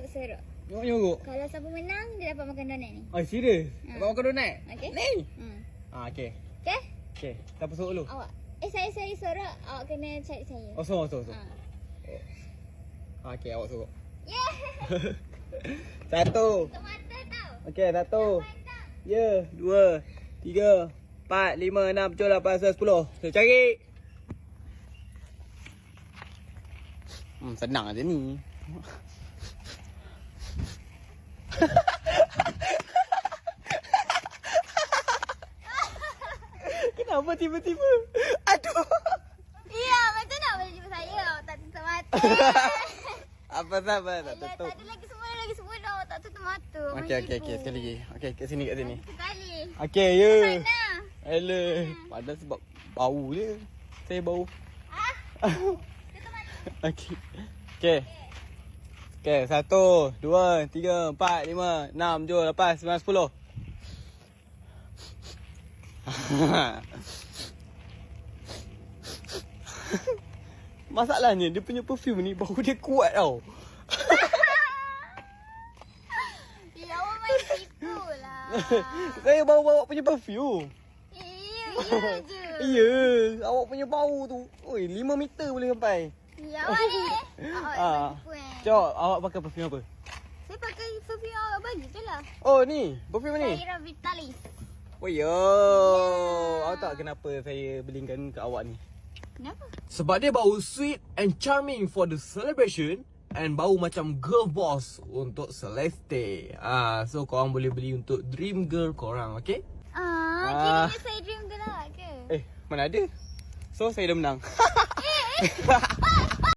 serok. Nyorok-nyorok. Kalau siapa menang, dia dapat makan donat ni. Oh, serius? Dapat makan donat? Okey. Ni? Hmm. Okey. Okey? Okey. Siapa suruh dulu? Awak. Saya sorok. Awak kena cari saya. Oh, suruh. Ha. Okey, awak suruh. Yeah. 1. Tutup mata tau. Okey, 1. Mantap. Ya, 2, 3, 4, 5, 6, 7, 8, 9, 10. Saya cari. Senang aja ni. Kenapa tiba-tiba? Aduh. Ya, macam nak boleh jumpa saya. Awak tak tutup mata. Apa sabar tak Alah, tutup. tak ada lagi semula. Awak tak tutup mata. Okey, sekali lagi. Okey, kat sini. Sekali. Okey, ya. Mana? Alah, padahal sebab bau dia. Saya bau. Tutup mata. Okey. Okey. Okey, 1, 2, 3, 4, 5, 6, 7, 8, 9, 10. Masalahnya dia punya perfume ni bau dia kuat tau. Ya, awak main tipu lah. Saya bau awak punya perfume. Ya je. Ya, awak punya bau tu. Oi, 5 meter boleh sampai. Ya, awak ni. Awak Ah. tipu Cok, awak pakai perfume apa? Saya pakai perfume yang awak bagi tu lah. Oh, ni. Perfume ni. Saira Vitalis. Oh, ya. Awak tahu kenapa saya belikan ke awak ni? Kenapa? Sebab dia bau sweet and charming for the celebration and bau macam girl boss untuk Celeste. So korang boleh beli untuk dream girl korang, okay? Kiranya saya dream girl lah ke? Mana ada? So saya dah menang.